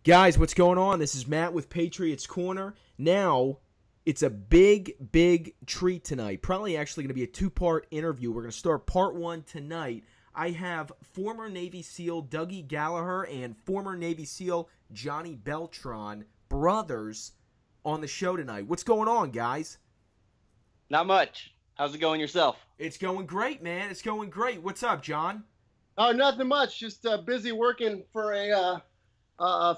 Guys, what's going on? This is Matt with Patriots Corner. Now, it's a big treat tonight. Probably actually going to be a two-part interview. We're going to start part one tonight. I have former Navy SEAL Dougie Gallaher and former Navy SEAL Johnny Beltran, brothers, on the show tonight. What's going on, guys? Not much. How's it going yourself? It's going great, man. It's going great. What's up, John? Oh, nothing much. Just busy working for a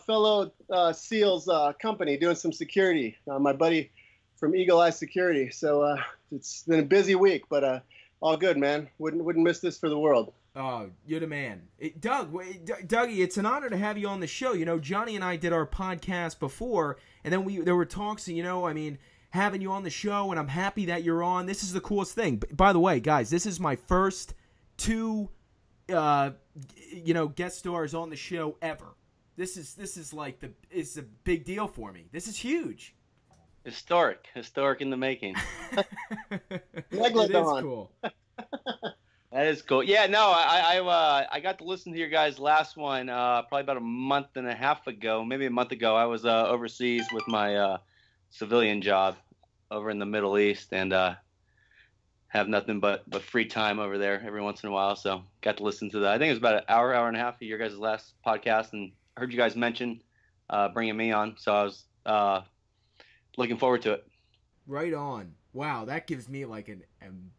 fellow SEALs company, doing some security. My buddy from Eagle Eye Security. So it's been a busy week, but all good, man. Wouldn't miss this for the world. Oh, you're the man. Dougie, it's an honor to have you on the show. You know, Johnny and I did our podcast before, and then there were talks, having you on the show, and I'm happy that you're on. This is the coolest thing. By the way, guys, this is my first two, guest stars on the show ever. This is it's a big deal for me. This is huge. Historic in the making. It is cool. That is cool. Yeah, no, I got to listen to your guys' last one probably about a month and a half ago, maybe a month ago. I was overseas with my civilian job over in the Middle East, and have nothing but free time over there every once in a while. So got to listen to that. I think it was about an hour and a half of your guys' last podcast, and heard you guys mention bringing me on. So I was looking forward to it. Right on. Wow, that gives me like a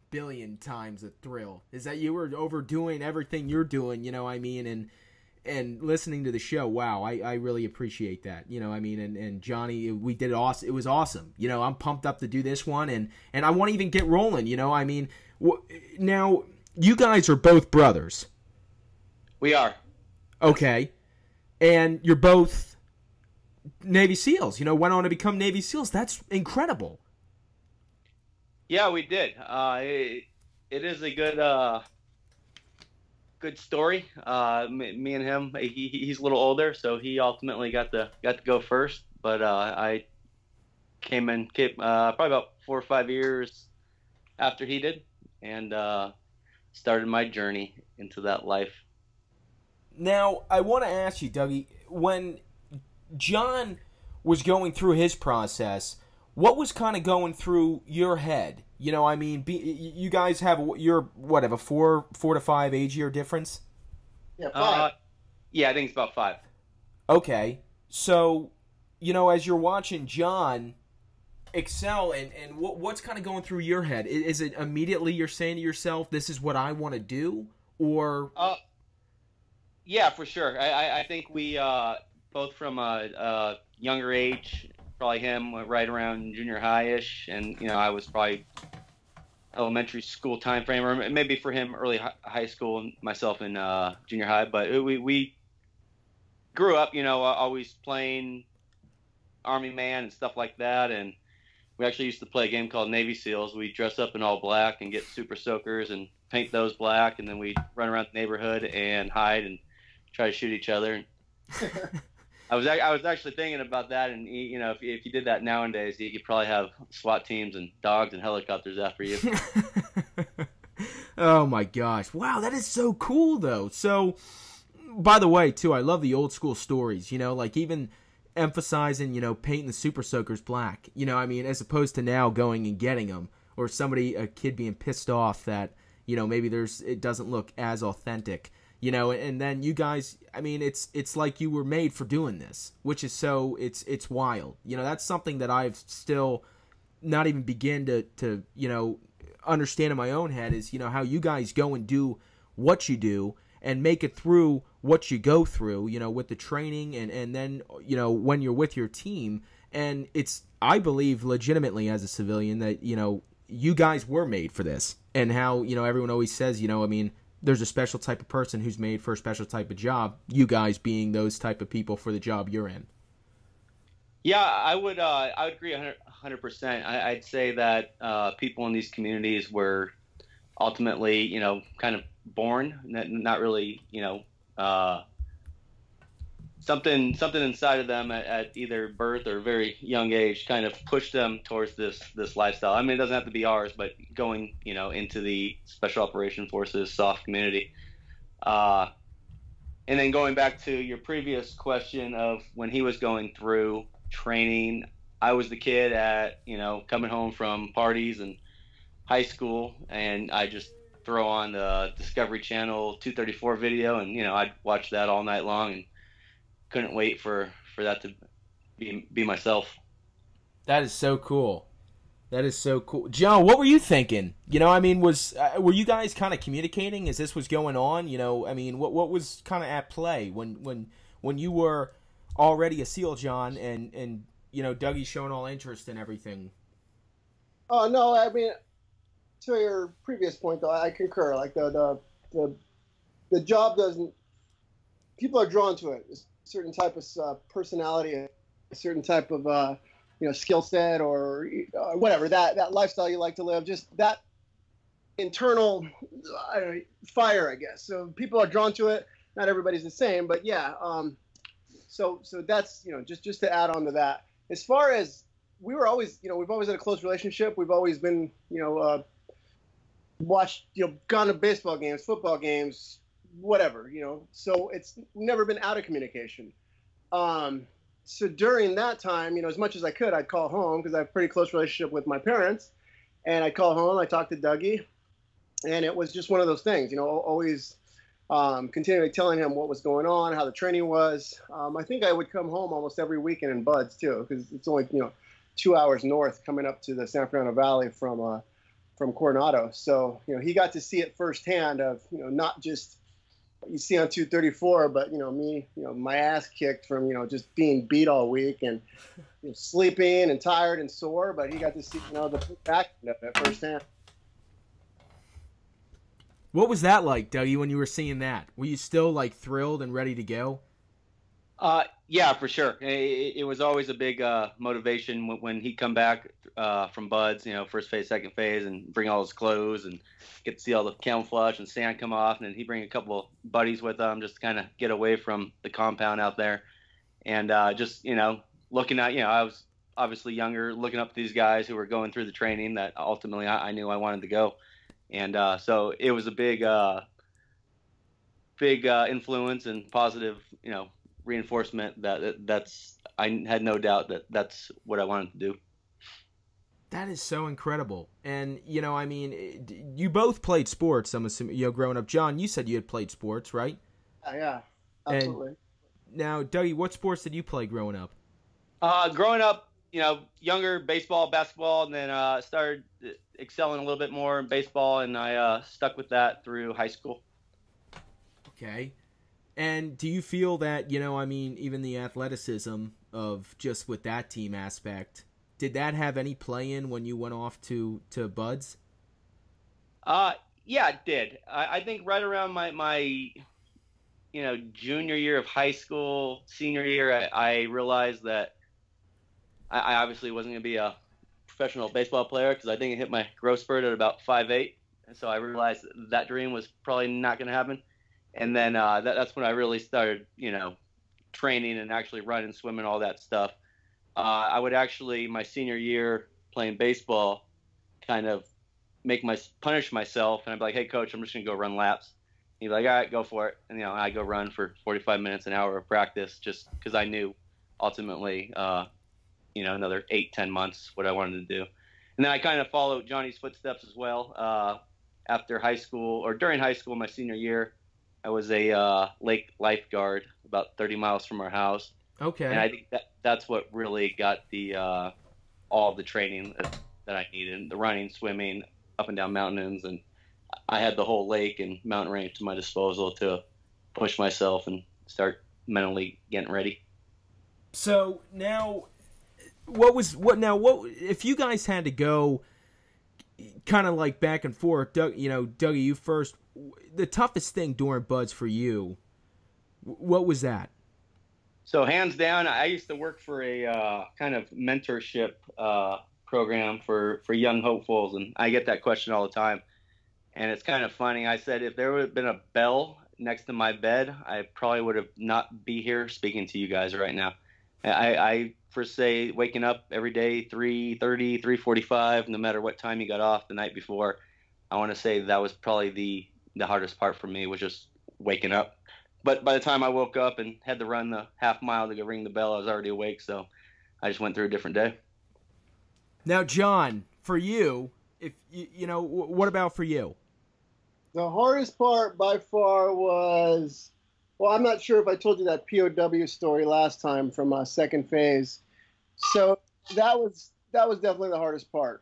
billion times a thrill. Is that you were overdoing everything you're doing, and listening to the show. Wow, I really appreciate that. And Johnny, we did it awesome. It was awesome. I'm pumped up to do this one, and I want to even get rolling. Now you guys are both brothers. We are. Okay. And you're both Navy SEALs. Went on to become Navy SEALs. That's incredible. Yeah, we did. It is a good story. Me and him. He's a little older, so he ultimately got to go first. But I came probably about 4 or 5 years after he did, and started my journey into that life. Now, I want to ask you, Dougie, when John was going through his process, what was kind of going through your head? You guys have a 4 to 5 age year difference? Yeah, 5. Yeah, I think it's about 5. Okay. So, as you're watching John excel, and what's kind of going through your head? Is it immediately you're saying to yourself, this is what I want to do? Or... Yeah, for sure. I think we both from a younger age, probably him right around junior high-ish, and I was probably elementary school time frame, or maybe for him early high school, and myself in junior high. But we grew up, always playing Army Man and stuff like that, and we actually used to play a game called Navy SEALs. We dress up in all black and get super soakers and paint those black, and then we run around the neighborhood and hide and try to shoot each other. I was actually thinking about that, and if you did that nowadays, you could probably have SWAT teams and dogs and helicopters after you. Oh my gosh! Wow, that is so cool, though. So, by the way, too, I love the old school stories. Like even emphasizing, painting the super soakers black. As opposed to now going and getting them, or a kid being pissed off that maybe it doesn't look as authentic. And then you guys, it's like you were made for doing this, which is it's wild. That's something that I've still not even begin to understand in my own head is, how you guys go and do what you do and make it through what you go through, with the training and then, when you're with your team. And I believe legitimately as a civilian that, you guys were made for this, and how, everyone always says, there's a special type of person who's made for a special type of job, you guys being those type of people for the job you're in. Yeah, I would agree 100%. I'd say that people in these communities were ultimately, kind of born, not really, something inside of them at either birth or very young age kind of pushed them towards this lifestyle. It doesn't have to be ours, but going, into the Special Operation Forces soft community. And then going back to your previous question of when he was going through training, I was the kid at, coming home from parties and high school, and I just throw on the Discovery Channel 234 video, and, I'd watch that all night long and couldn't wait for that to be myself. That is so cool. That is so cool. John, what were you thinking? Were you guys kind of communicating as this was going on? What was kind of at play when you were already a SEAL, John, and Dougie's showing all interest and everything? Oh, no, to your previous point, though, I concur. Like, the job doesn't... People are drawn to it. It's a certain type of personality, a certain type of... skill set or whatever, that lifestyle you like to live, just that internal fire, I guess. So people are drawn to it. Not everybody's the same, but yeah. So that's, just to add on to that. As far as we were always, we've always had a close relationship. We've always been, watched, gone to baseball games, football games, whatever, so it's never been out of communication. So during that time, as much as I could, I'd call home because I have a pretty close relationship with my parents. And I'd call home, I talked to Dougie, and it was just one of those things, always continually telling him what was going on, how the training was. I think I would come home almost every weekend in Buds too, because it's only, 2 hours north coming up to the San Fernando Valley from Coronado. So, he got to see it firsthand of, not just what you see on 234, but me, my ass kicked from just being beat all week and sleeping and tired and sore. But he got to see the back end of it firsthand. What was that like, Dougie, when you were seeing that? Were you still like thrilled and ready to go? Yeah, for sure. It was always a big motivation when he'd come back from Buds, first phase, second phase, and bring all his clothes and get to see all the camouflage and sand come off. And then he'd bring a couple of buddies with him just to kind of get away from the compound out there. And just, looking at, I was obviously younger, looking up to these guys who were going through the training that ultimately I knew I wanted to go. And so it was a big influence and positive, reinforcement that's I had no doubt that's what I wanted to do. That is so incredible. And you both played sports, I'm assuming, growing up. John, you said you had played sports, right? Yeah, absolutely. And now, Dougie, what sports did you play growing up? Growing up, younger, baseball, basketball, and then started excelling a little bit more in baseball, and I stuck with that through high school. Okay. And do you feel that, even the athleticism of just with that team aspect, did that have any play in when you went off to Buds? Yeah, it did. I think right around my junior year of high school, senior year, I realized that I obviously wasn't going to be a professional baseball player because I think I hit my growth spurt at about 5'8". And so I realized that dream was probably not going to happen. And then that's when I really started, training and actually running, swimming, all that stuff. I would actually, my senior year playing baseball, kind of punish myself. And I'd be like, hey, coach, I'm just going to go run laps. He'd be like, all right, go for it. And, I go run for 45 minutes, an hour of practice just because I knew ultimately, another 8-10 months what I wanted to do. And then I kind of followed Johnny's footsteps as well. After high school or during high school, my senior year, I was a lake lifeguard about 30 miles from our house. Okay. And I think that's what really got the all the training that I needed, the running, swimming, up and down mountains. And I had the whole lake and mountain range to my disposal to push myself and start mentally getting ready. So now, what if you guys had to go kind of like back and forth, Dougie, you first, the toughest thing during Buds for you, what was that? So hands down, I used to work for a kind of mentorship program for young hopefuls, and I get that question all the time. And it's kind of funny. I said if there would have been a bell next to my bed, I probably would have not be here speaking to you guys right now. I for say waking up every day 3:30, 3:45, no matter what time you got off the night before, I want to say that was probably the hardest part for me, was just waking up, But by the time I woke up and had to run the half mile to go ring the bell, I was already awake. So I just went through a different day. Now, John, for you, if you know, what about for you? The hardest part by far was, well, I'm not sure if I told you that POW story last time from second phase. So that was definitely the hardest part.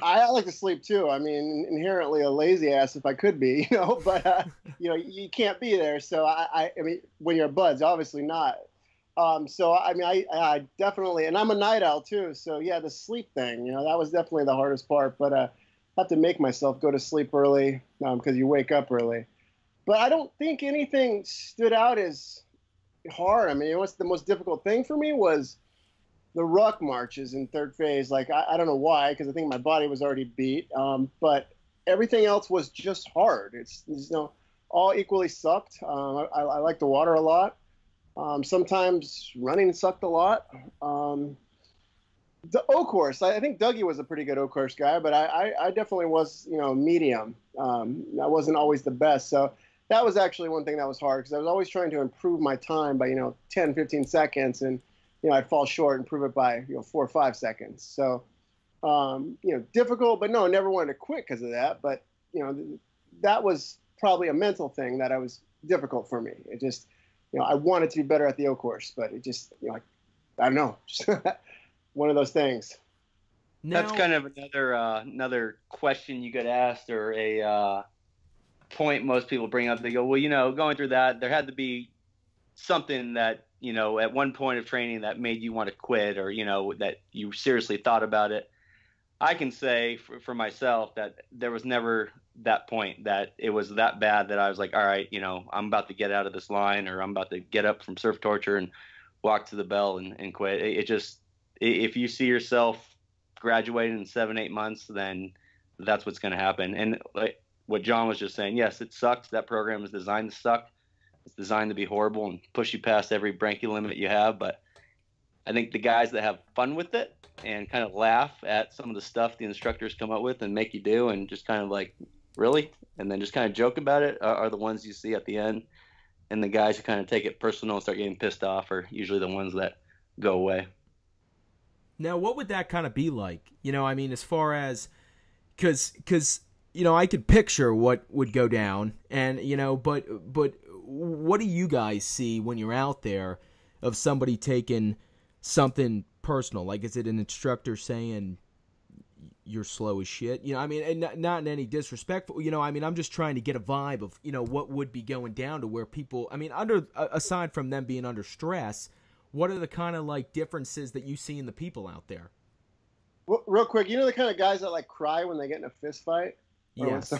I like to sleep too. I mean, inherently a lazy ass if I could be, you know, but you know, you can't be there. So I mean, when you're buds, obviously not. So I mean, I definitely, and I'm a night owl too. So yeah, the sleep thing, you know, that was definitely the hardest part. But I have to make myself go to sleep early because you wake up early. But I don't think anything stood out as hard. I mean, what's the most difficult thing for me was the ruck marches in third phase. Like, I don't know why, because I think my body was already beat. But everything else was just hard. It's you know, all equally sucked. I like the water a lot. Sometimes running sucked a lot. The O course, I think Dougie was a pretty good O course guy, but I definitely was, you know, medium. I wasn't always the best. So that was actually one thing that was hard because I was always trying to improve my time by, you know, 10, 15 seconds. And, you know, I'd fall short and improve it by, you know, 4 or 5 seconds. So, you know, difficult, but no, I never wanted to quit because of that. But, you know, that was probably a mental thing that was difficult for me. It just, you know, I wanted to be better at the O course, but it just, you know, I don't know, just one of those things. Now, that's kind of another question you get asked, or a point most people bring up. They go, well, you know, going through that, there had to be something that, you know, at one point of training that made you want to quit, or, you know, that you seriously thought about it. I can say for myself that there was never that point that it was that bad that I was like, all right, you know, I'm about to get out of this line, or I'm about to get up from surf torture and walk to the bell and quit. It just, if you see yourself graduating in 7-8 months, then that's what's going to happen. And like what John was just saying, yes, it sucks. That program is designed to suck. It's designed to be horrible and push you past every branky limit you have. But I think the guys that have fun with it and kind of laugh at some of the stuff the instructors come up with and make you do, and just kind of like, really? And then just kind of joke about it are the ones you see at the end. And the guys who kind of take it personal and start getting pissed off are usually the ones that go away. Now, what would that kind of be like? You know, I mean, as far as, because you know, I could picture what would go down, and, you know, but what do you guys see when you're out there of somebody taking something personal? Like, is it an instructor saying you're slow as shit? You know, I mean, and not in any disrespectful, you know, I mean, I'm just trying to get a vibe of, you know, what would be going down to where people, I mean, aside from them being under stress, what are the kind of like differences that you see in the people out there? Well, real quick, you know the kind of guys that like cry when they get in a fist fight? Yes.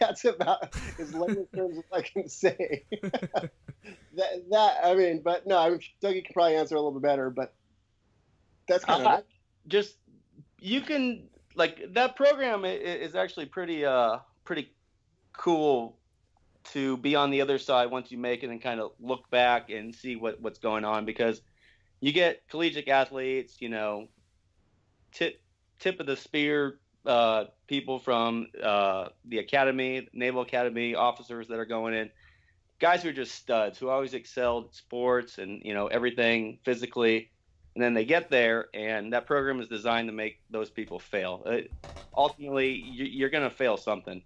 That's about as layman terms as I can say. that I mean, but no, I'm Dougie can probably answer a little bit better, but that's kind of just, you can, like, that program is actually pretty cool to be on the other side once you make it and kind of look back and see what's going on, because you get collegiate athletes, you know, tip of the spear people from the academy, Naval Academy officers that are going in, guys who are just studs, who always excelled at sports and, you know, everything physically. And then they get there, and that program is designed to make those people fail. Ultimately, you're going to fail something.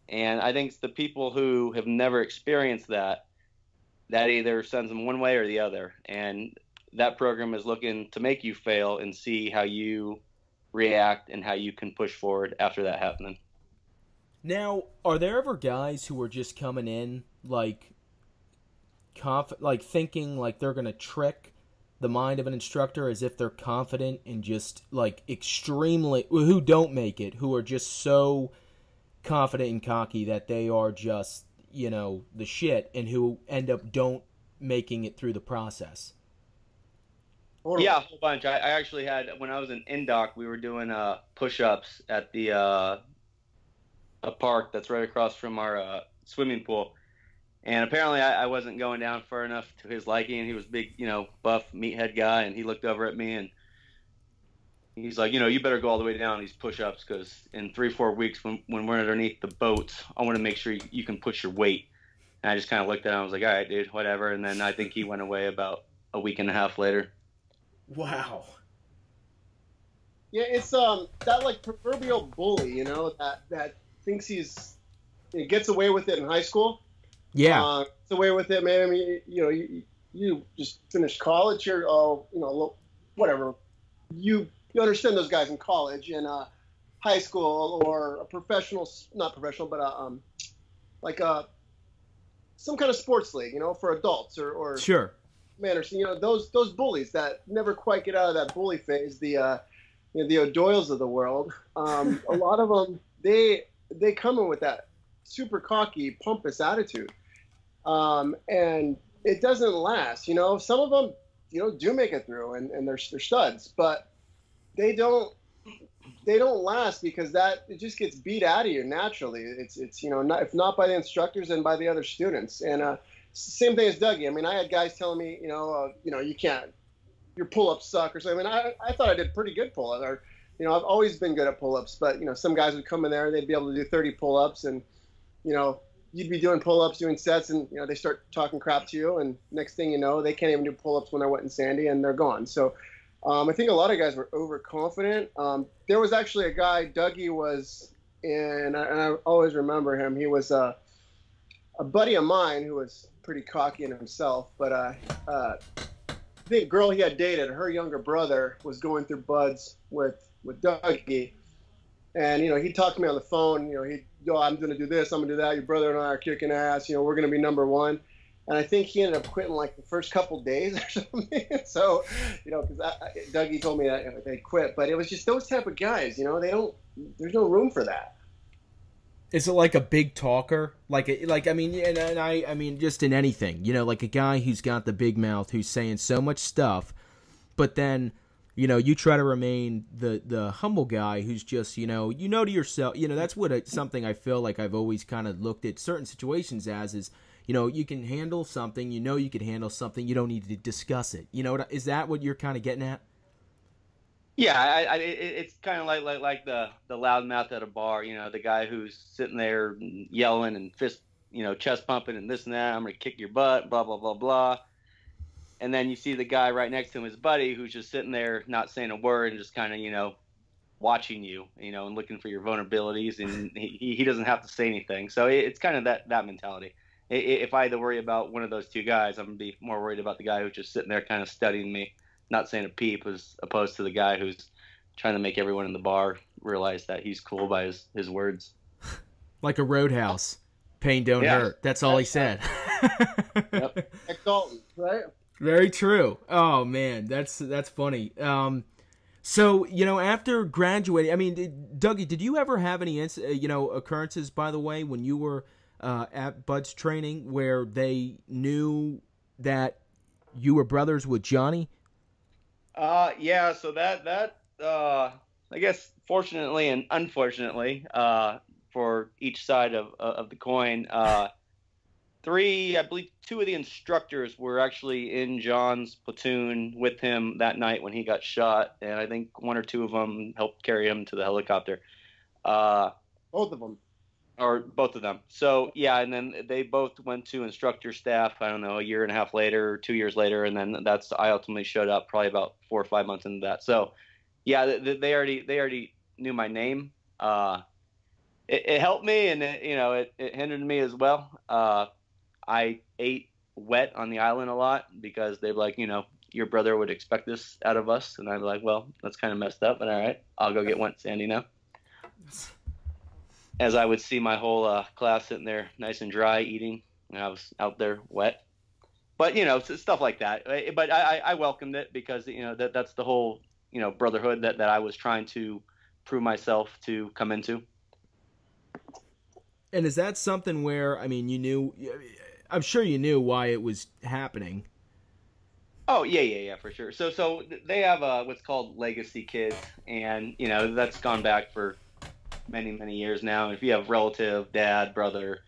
And I think it's the people who have never experienced that either sends them one way or the other. And that program is looking to make you fail and see how you react and how you can push forward after that happening. Now, are there ever guys who are just coming in like thinking like they're going to trick the mind of an instructor as if they're confident and just like extremely, who don't make it, who are just so confident and cocky that they are just, you know, the shit, and who end up don't making it through the process? Yeah, a whole bunch. I actually had, when I was in Indoc, we were doing push-ups at the a park that's right across from our swimming pool. And apparently I wasn't going down far enough to his liking. He was big, you know, buff, meathead guy, and he looked over at me and he's like, you better go all the way down these push-ups because in 3-4 weeks when we're underneath the boats, I want to make sure you can push your weight. And I just kind of looked at him. I was like, all right, dude, whatever. And then I think he went away about a week and a half later. Wow. Yeah, it's that like proverbial bully, that thinks he gets away with it in high school. Yeah. Gets away with it, man. I mean, you just finished college, whatever. You understand those guys in college and high school or a professional, not professional, but like some kind of sports league, for adults or sure. Man, those bullies that never quite get out of that bully phase, the O'Doyles of the world. A lot of them, they come in with that super cocky, pompous attitude, and it doesn't last. Some of them, do make it through, and they're studs, but they don't last because it just gets beat out of you naturally. It's if not by the instructors, then by the other students. And same thing as Dougie. I mean, I had guys telling me, you can't, your pull-ups suck or something. I mean, I thought I did pretty good pull-ups. Or, I've always been good at pull-ups, but some guys would come in there and they'd be able to do 30 pull-ups, and you'd be doing pull-ups, doing sets, and they start talking crap to you, and next thing you know, they can't even do pull-ups when they're wet and sandy, and they're gone. So I think a lot of guys were overconfident. There was actually a guy, Dougie was in, and I always remember him. He was a buddy of mine who was pretty cocky in himself, but the girl he had dated, her younger brother was going through buds with Dougie, and he talked to me on the phone. I'm going to do this, I'm going to do that. Your brother and I are kicking ass. We're going to be number one. And I think he ended up quitting like the first couple days or something. So, because Dougie told me that they quit, but it was just those type of guys. There's no room for that. Is it like a big talker? I mean, just in anything, like a guy who's got the big mouth, who's saying so much stuff, but then, you try to remain the humble guy who's just, to yourself, that's what something I feel like I've always kind of looked at certain situations as is, you can handle something, you can handle something, you don't need to discuss it. Is that what you're kind of getting at? Yeah, it's kind of like the loudmouth at a bar, the guy who's sitting there yelling and chest pumping and this and that. I'm going to kick your butt, blah, blah, blah, blah. And then you see the guy right next to him, his buddy, who's just sitting there not saying a word and just kind of, watching you, and looking for your vulnerabilities. And he doesn't have to say anything. So it's kind of that mentality. If I had to worry about one of those two guys, I'm going to be more worried about the guy who's just sitting there kind of studying me, not saying a peep, as opposed to the guy who's trying to make everyone in the bar realize that he's cool by his words. Like a Roadhouse. Pain don't hurt. That's all he said. Yep. Dalton, right? Very true. Oh, man, that's funny. So, after graduating, I mean, Dougie, did you ever have any, occurrences, by the way, when you were at Bud's training where they knew that you were brothers with Johnny? Yeah, so that I guess fortunately and unfortunately for each side of the coin, I believe two of the instructors were actually in John's platoon with him that night when he got shot, and I think one or two of them helped carry him to the helicopter. Both of them. Or both of them. So, yeah, and then they both went to instructor staff, I don't know, a year and a half later, 2 years later, and then I ultimately showed up probably about 4 or 5 months into that. So, yeah, they already knew my name. It helped me, and it hindered me as well. I ate wet on the island a lot because they're like, your brother would expect this out of us, and I'm like, well, that's kind of messed up, but all right, I'll go get wet sandy now. As I would see my whole class sitting there nice and dry eating, and I was out there wet. But, stuff like that. But I welcomed it because, that's the whole, brotherhood that I was trying to prove myself to come into. And is that something where, I mean, I'm sure you knew why it was happening. Oh, yeah, for sure. So they have what's called legacy kids, and, that's gone back for many, many years now. If you have relative, dad, brother,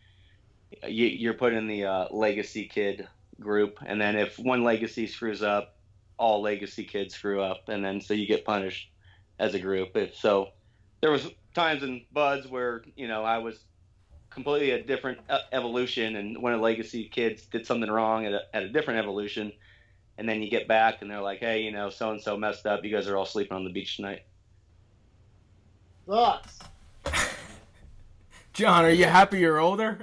you're put in the legacy kid group, and then if one legacy screws up, all legacy kids screw up, and then so you get punished as a group. So there was times in buds where, you know, I was completely a different evolution, and one of the legacy kids did something wrong at a different evolution, and then you get back and they're like, hey, you know, so and so messed up, you guys are all sleeping on the beach tonight. Thoughts? John, are you happy you're older?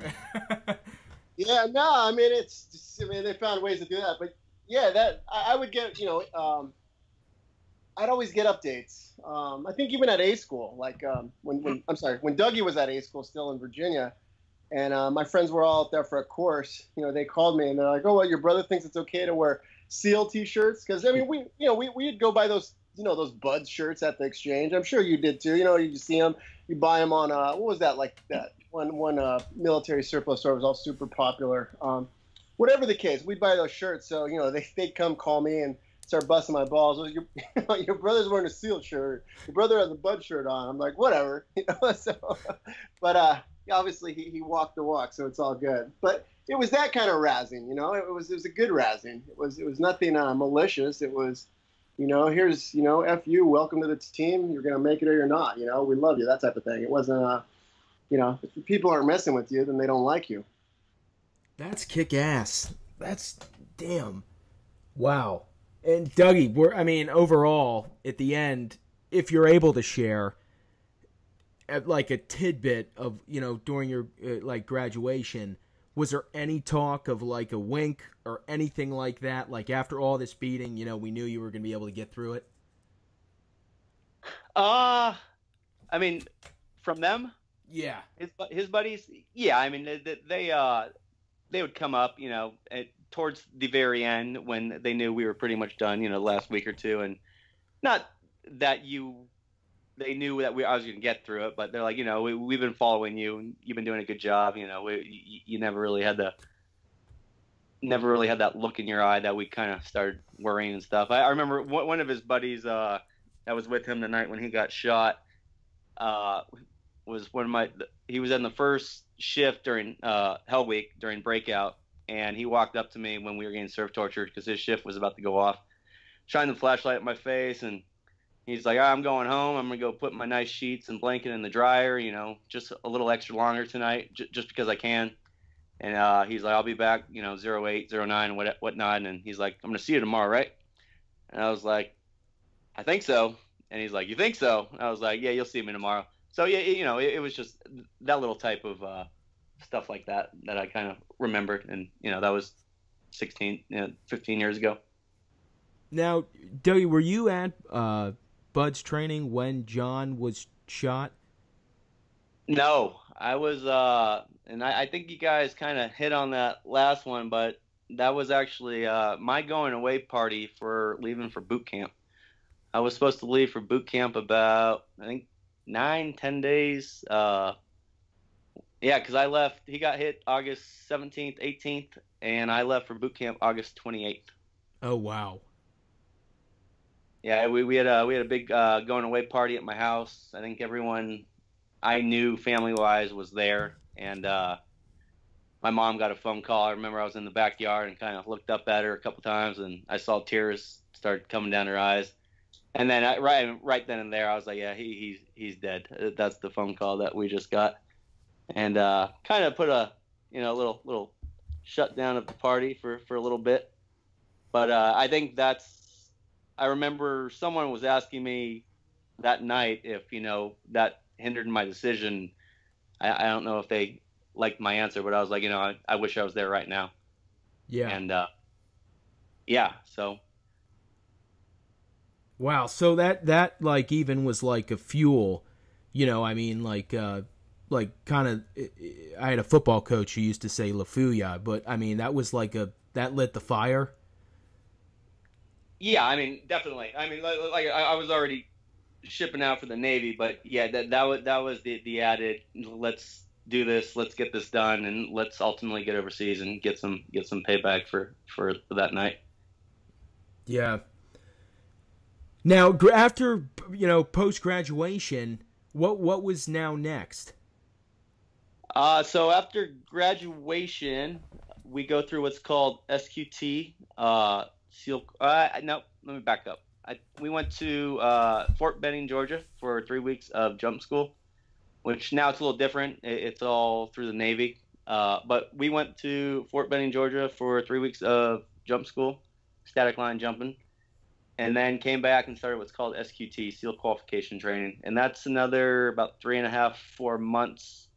Yeah, no, I mean, it's just, I mean, they found ways to do that, but yeah, that I would get, you know, I'd always get updates. I think even at A school, like when Dougie was at A school, still in Virginia, and my friends were all out there for a course. You know, they called me and they're like, "Oh, well, your brother thinks it's okay to wear SEAL T-shirts," because I mean, we'd go buy those, you know, those Buds shirts at the exchange. I'm sure you did too. You know, you see them, you buy them on what was that, like that one military surplus store was all super popular. Whatever the case, we'd buy those shirts. So you know, they'd come call me and start busting my balls. Well, your brother's wearing a SEAL shirt. Your brother has a Bud shirt on. I'm like, whatever, you know. So, but obviously he walked the walk, so it's all good. But it was that kind of razzing, you know. It was a good razzing. It was nothing malicious. It was, you know, here's, you know, F you, welcome to the team. You're gonna make it or you're not. You know, we love you, that type of thing. It wasn't you know, if people aren't messing with you, then they don't like you. That's kick ass. That's damn. Wow. And Dougie, I mean, overall, at the end, if you're able to share, like a tidbit of, you know, during your like graduation, was there any talk of like a wink or anything like that? Like after all this beating, you know, we knew you were going to be able to get through it. I mean, from them, yeah, his buddies, yeah. I mean, they would come up, you know, towards the very end when they knew we were pretty much done, you know, the last week or two, and not that they knew that I was going to get through it, but they're like, you know, we've been following you, and you've been doing a good job, you know, you never really had that look in your eye that we kind of started worrying and stuff. I remember one of his buddies that was with him the night when he got shot was he was in the first shift during Hell Week during breakout, and he walked up to me when we were getting surf tortured because his shift was about to go off, shined the flashlight at my face, and he's like, I'm going home. I'm going to go put my nice sheets and blanket in the dryer, you know, just a little extra longer tonight, just because I can. And he's like, I'll be back, you know, 08, 09, whatnot. And he's like, I'm going to see you tomorrow, right? And I was like, I think so. And he's like, you think so? And I was like, yeah, you'll see me tomorrow. So, yeah, you know, it was just that little type of stuff like that I kind of remembered. And, you know, that was 15 years ago. Now, Dougie, were you at Bud's training when John was shot? No, I was, and I think you guys kind of hit on that last one, but that was actually my going away party for leaving for boot camp. I was supposed to leave for boot camp about, I think, 9-10 days. Yeah, because I left. He got hit August 17th, 18th, and I left for boot camp August 28th. Oh wow. Yeah, we had a big going away party at my house. I think everyone I knew family wise was there, and my mom got a phone call. I remember I was in the backyard and kind of looked up at her a couple times, and I saw tears start coming down her eyes. And then right then and there, I was like, yeah, he's dead. That's the phone call that we just got, and kind of put a little shutdown of the party for a little bit. But I think I remember someone was asking me that night if, you know, that hindered my decision. I don't know if they liked my answer, but I was like, you know, I wish I was there right now. Yeah. And yeah, so. Wow, so that like even was like a fuel, you know, I mean, like kind of, I had a football coach who used to say La Fuya, but I mean, that was like that lit the fire. Yeah, I mean, definitely. I mean, like I was already shipping out for the Navy, but yeah, that was the added, let's do this, let's get this done, and let's ultimately get overseas and get some payback for that night. Yeah. Now, after, you know, post-graduation, what was now next? So after graduation, we go through what's called SQT. No, let me back up. we went to Fort Benning, Georgia, for 3 weeks of jump school, which now it's a little different. It's all through the Navy. But we went to Fort Benning, Georgia, for 3 weeks of jump school, static line jumping, and then came back and started what's called SQT, SEAL Qualification Training, and that's another about 3.5, 4 months,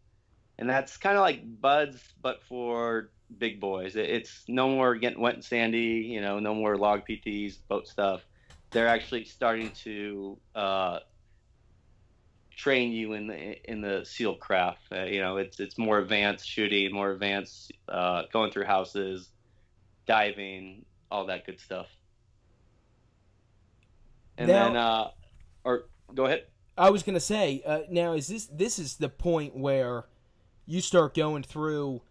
and that's kind of like BUD/S, but for big boys. It's no more getting wet and sandy, no more log PTs, boat stuff. They're actually starting to train you in the SEAL craft. It's more advanced shooting, more advanced going through houses, diving, all that good stuff. And now, then, or go ahead. I was gonna say, now is this is the point where you start going through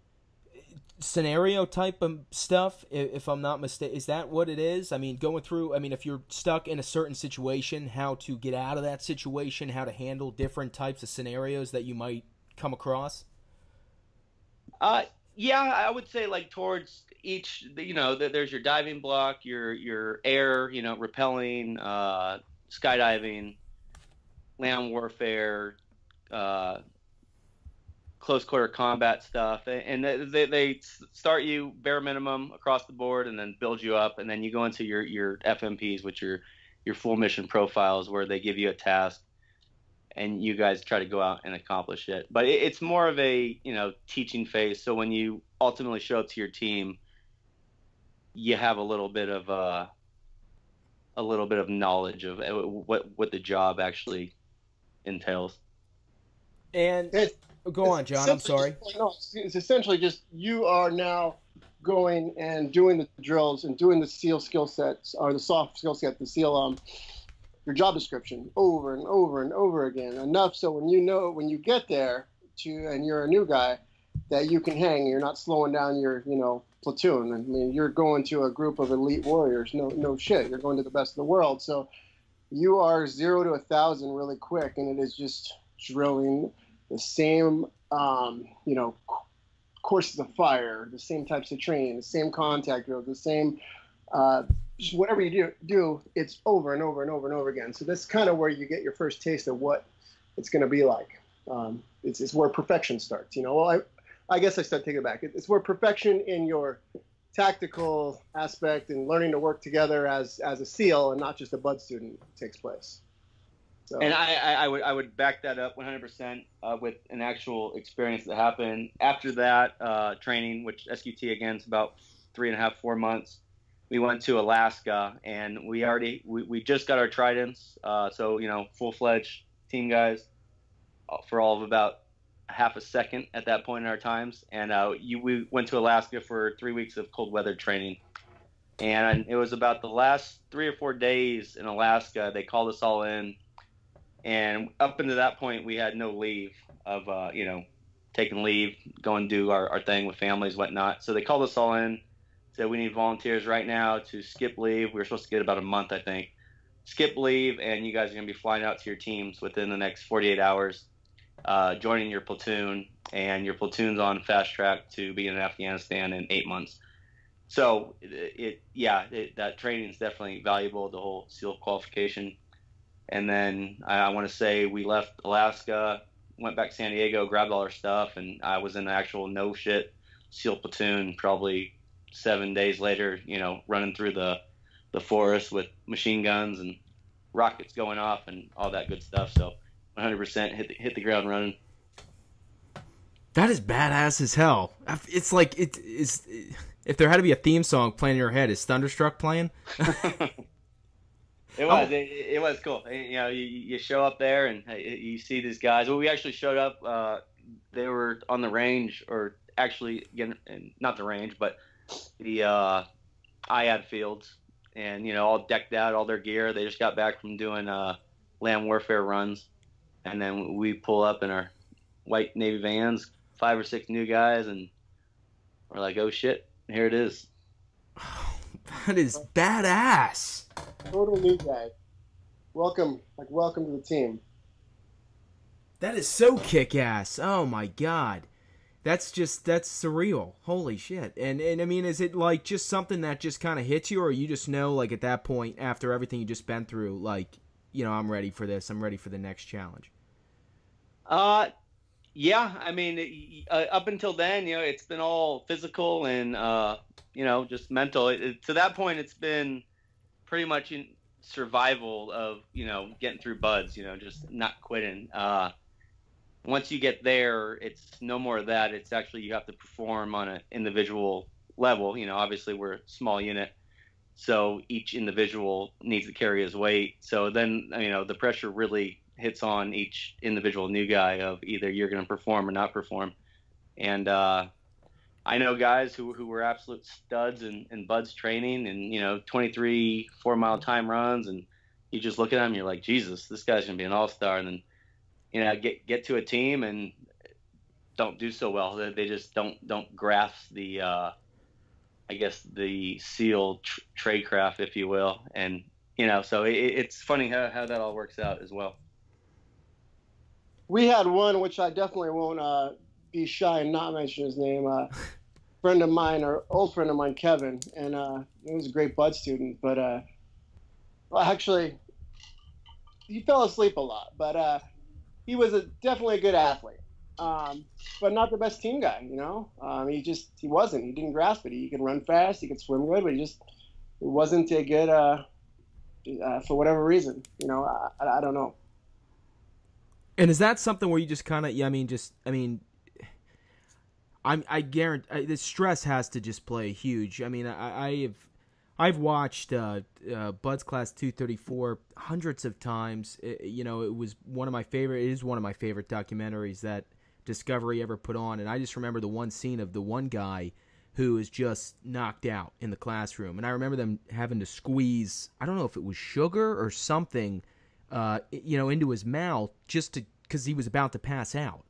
scenario type of stuff, if I'm not mistaken? Is that what it is? I mean, going through, if you're stuck in a certain situation, how to get out of that situation, how to handle different types of scenarios that you might come across? Yeah, I would say like towards each, there's your diving block, your air, rappelling, skydiving, land warfare, close quarter combat stuff, and they start you bare minimum across the board and then build you up, and then you go into your FMPs, which are your full mission profiles, where they give you a task and you guys try to go out and accomplish it. But it's more of a teaching phase, so when you ultimately show up to your team, you have a little bit of knowledge of what the job actually entails. And go on, John. I'm sorry. It's essentially just you are now going and doing the drills and doing the SEAL skill sets, or the soft skill set, the SEAL, your job description over and over and over again, enough so when you get there and you're a new guy, that you can hang. You're not slowing down your platoon. I mean, you're going to a group of elite warriors. No shit. You're going to the best of the world. So you are 0 to 1,000 really quick, and it is just drilling the same, courses of fire, the same types of training, the same contact drills, the same, just whatever you do, it's over and over and over and over again. So that's kind of where you get your first taste of what it's going to be like. It's where perfection starts. Well, I guess I start taking it back. It's where perfection in your tactical aspect and learning to work together as a SEAL and not just a BUD student takes place. So. And I would back that up 100% with an actual experience that happened after that training, which SQT again is about 3.5, 4 months. We went to Alaska, and we just got our tridents, so full-fledged team guys for all of about half a second at that point in our times, and we went to Alaska for 3 weeks of cold weather training, and it was about the last 3 or 4 days in Alaska. They called us all in. And up until that point, we had no leave of, taking leave, go and do our thing with families, whatnot. So they called us all in, said we need volunteers right now to skip leave. We were supposed to get about a month, I think. Skip leave, and you guys are going to be flying out to your teams within the next 48 hours, joining your platoon, and your platoon's on fast track to be in Afghanistan in 8 months. So, that training is definitely valuable, the whole SEAL qualification. And then I want to say we left Alaska, went back to San Diego, grabbed all our stuff, and I was in the actual no-shit SEAL platoon probably 7 days later, running through the forest with machine guns and rockets going off and all that good stuff. So 100% hit the ground running. That is badass as hell. It's like if there had to be a theme song playing in your head, is Thunderstruck playing? It was cool. You show up there and you see these guys. Well, we actually showed up. They were on the range, or actually, again, not the range, but the IAD fields, and all decked out, all their gear. They just got back from doing land warfare runs, and then we pull up in our white Navy vans, 5 or 6 new guys, and we're like, oh shit, here it is. That is badass. Total new guy. Welcome to the team. That is so kick-ass. Oh my god. That's surreal. Holy shit. And I mean, is it like just something that just kind of hits you, or you just know, like, at that point, after everything you just been through, like, you know, I'm ready for this. I'm ready for the next challenge. Yeah. I mean, up until then, you know, it's been all physical and, you know, just mental. To that point, it's been pretty much in survival of, you know, getting through buds, you know, just not quitting. Once you get there, it's no more of that. It's actually, you have to perform on an individual level. You know, obviously we're a small unit, so each individual needs to carry his weight. So then, you know, the pressure really hits on each individual new guy of either you're going to perform or not perform. And I know guys who were absolute studs in buds training and, you know, 23 4-mile time runs, and you just look at them, you're like, Jesus, this guy's going to be an all-star. And then, you know, get to a team and don't do so well. They just don't grasp the, I guess, the SEAL tradecraft, if you will. And, you know, so it's funny how that all works out as well. We had one, which I definitely won't be shy and not mention his name. Friend of mine, or old friend of mine, Kevin, and he was a great bud student. But well, actually, he fell asleep a lot. But he was definitely a good athlete, but not the best team guy. You know, he wasn't. He didn't grasp it. He could run fast. He could swim good, but he wasn't a good for whatever reason. You know, I don't know. And is that something where you just kind of, I guarantee the stress has to just play huge. I mean, I've watched Bud's Class 234 hundreds of times. You know, it is one of my favorite documentaries that Discovery ever put on. And I just remember the one scene of the one guy who is just knocked out in the classroom. And I remember them having to squeeze, I don't know if it was sugar or something, you know, into his mouth just because he was about to pass out.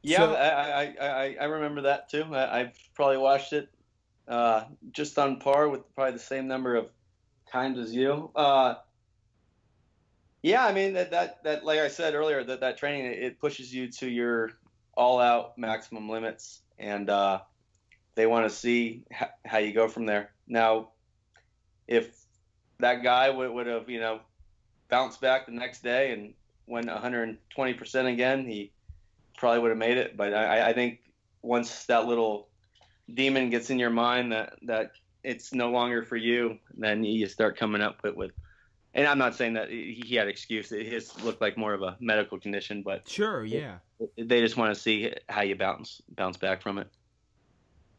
Yeah, so, I remember that too. I've probably watched it just on par with probably the same number of times as you. Yeah, I mean that like I said earlier, that training, it pushes you to your all-out maximum limits, and they want to see how you go from there. Now, if that guy would have, you know, bounced back the next day and went 120% again, he probably would have made it. But I think once that little demon gets in your mind that it's no longer for you, then you start coming up with and I'm not saying that he had excuse. His looked like more of a medical condition, but sure, yeah. They just want to see how you bounce back from it.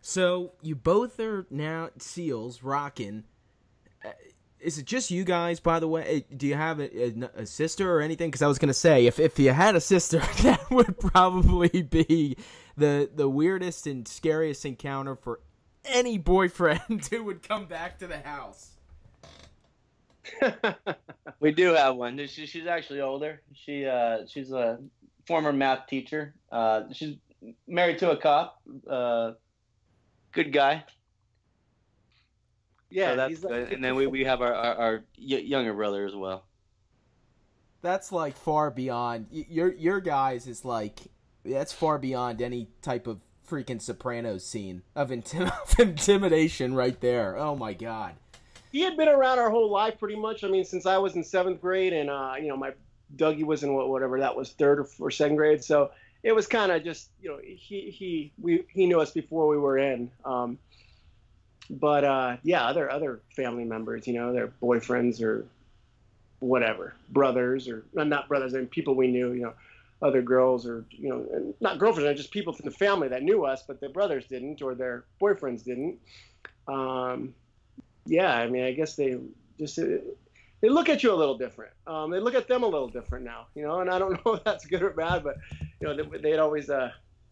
So you both are now SEALs, rocking. Is it just you guys, by the way? Do you have a sister or anything? Because I was going to say, if you had a sister, that would probably be the weirdest and scariest encounter for any boyfriend who would come back to the house. We do have one. She's actually older. She's a former math teacher. She's married to a cop. Good guy. Yeah, so that's good. And then we have our younger brother as well. That's like far beyond your guys is like that's far beyond any type of freaking Sopranos scene of intimidation right there. Oh my God. He had been around our whole life pretty much. I mean, since I was in 7th grade, and you know, my Dougie was in whatever that was, 3rd or 2nd grade. So it was kind of just, you know, he knew us before we were in. But yeah, other family members, you know, their boyfriends or whatever, brothers or not brothers, I mean, people we knew, you know, other girls or, you know, not girlfriends, just people from the family that knew us, but their brothers didn't or their boyfriends didn't. Yeah, I mean, I guess they look at you a little different. They look at them a little different now, you know, and I don't know if that's good or bad, but, you know, they'd always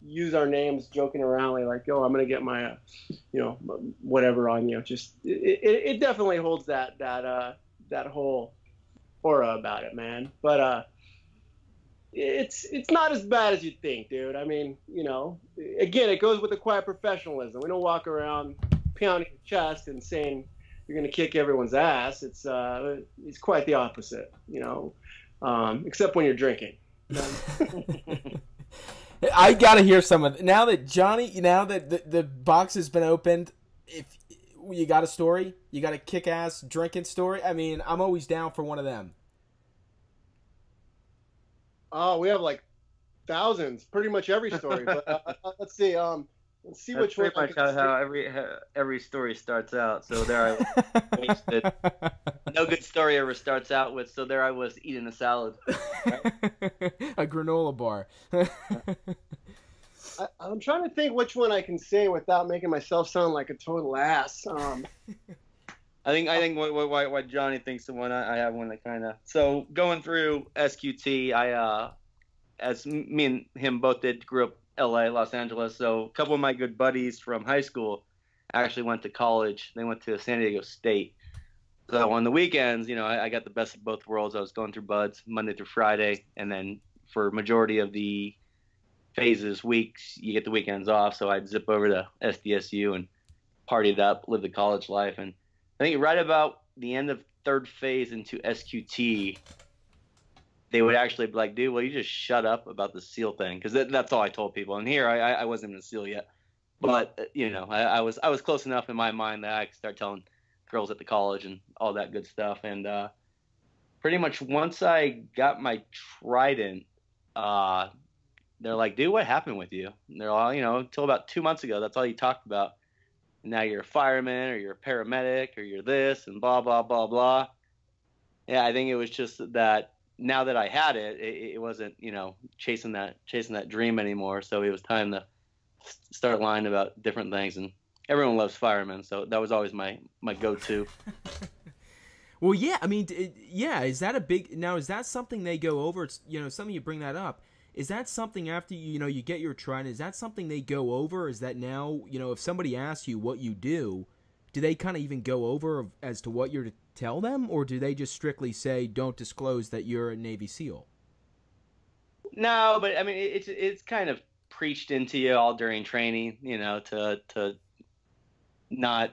use our names joking around, like, oh, I'm going to get my, you know, whatever on you. Just, it definitely holds that whole aura about it, man. But it's not as bad as you'd think, dude. I mean, you know, again, it goes with the quiet professionalism. We don't walk around pounding your chest and saying you're going to kick everyone's ass. It's quite the opposite, you know, except when you're drinking. I gotta hear some of now that Johnny. Now that the box has been opened, if you got a story, you got a kick-ass drinking story. I mean, I'm always down for one of them. Oh, we have like thousands, pretty much every story. But let's see. Let's see That's which one. pretty much how every story starts out. So there I wasted. No good story ever starts out with. So there I was eating a salad. Right? A granola bar. I'm trying to think which one I can say without making myself sound like a total ass. I think what Johnny thinks the one I have one that kind of so going through SQT. As me and him both grew up LA, Los Angeles. So a couple of my good buddies from high school actually went to college. They went to San Diego State. So on the weekends, I got the best of both worlds. I was going through buds Monday through Friday, and then for majority of the phases, weeks, you get the weekends off. So I'd zip over to SDSU and party it up, live the college life. And I think right about the end of third phase into SQT, they would actually be like, dude, well, you just shut up about the SEAL thing. Because that's all I told people. And here, I wasn't even a SEAL yet. But, I was close enough in my mind that I could start telling girls at the college and all that good stuff. And pretty much once I got my Trident, they're like, dude, what happened with you? And they're all, until about 2 months ago, that's all you talked about. And now you're a fireman or you're a paramedic or you're this and blah, blah, blah, blah. Yeah, I think it was just that now that I had it, it wasn't, chasing that dream anymore. So it was time to start lying about different things. And everyone loves firemen, so that was always my go-to. Well, yeah, I mean, is that a big... Now, is that something they go over? It's, something you bring that up. Is that something after, you get your Trident, is that something they go over? Is that now, if somebody asks you what you do they kind of even go over as to what you're to tell them? Or do they just strictly say, don't disclose that you're a Navy SEAL? No, but, I mean, it's kind of preached into you all during training, to not,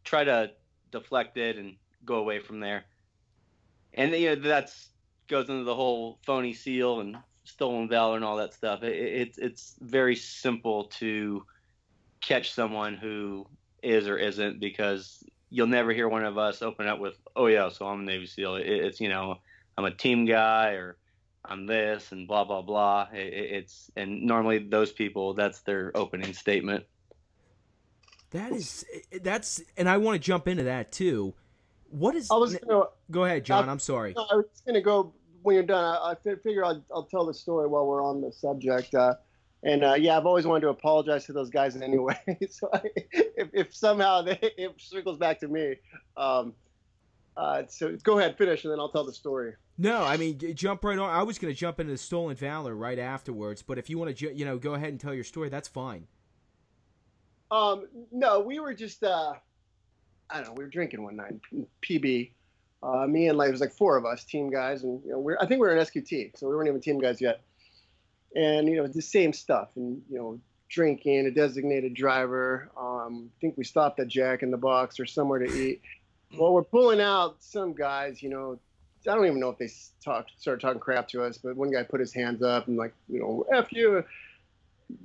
try to deflect it and go away from there. And, that's goes into the whole phony SEAL and stolen valor and all that stuff. It's very simple to catch someone who is or isn't, because you'll never hear one of us open up with, oh yeah, so I'm a Navy SEAL. It's, I'm a team guy, or I'm this and blah, blah, blah. And normally those people, that's their opening statement. That's, and I want to jump into that too. What is, go ahead, John. I'm sorry. I was going to go, when you're done, I figure I'll tell the story while we're on the subject. I've always wanted to apologize to those guys in any way. So if somehow it circles back to me, so go ahead, finish, and then I'll tell the story. No, I mean, jump right on. I was going to jump into the stolen valor right afterwards, but if you want to, go ahead and tell your story, that's fine. No, we were just, I don't know, we were drinking one night, PB. Me and it was like four of us, team guys, and I think we were in SQT, so we weren't even team guys yet. And the same stuff, and drinking, a designated driver. I think we stopped at Jack in the Box or somewhere to eat. Well, we're pulling out some guys. I don't even know if they started talking crap to us, but one guy put his hands up and like, F you.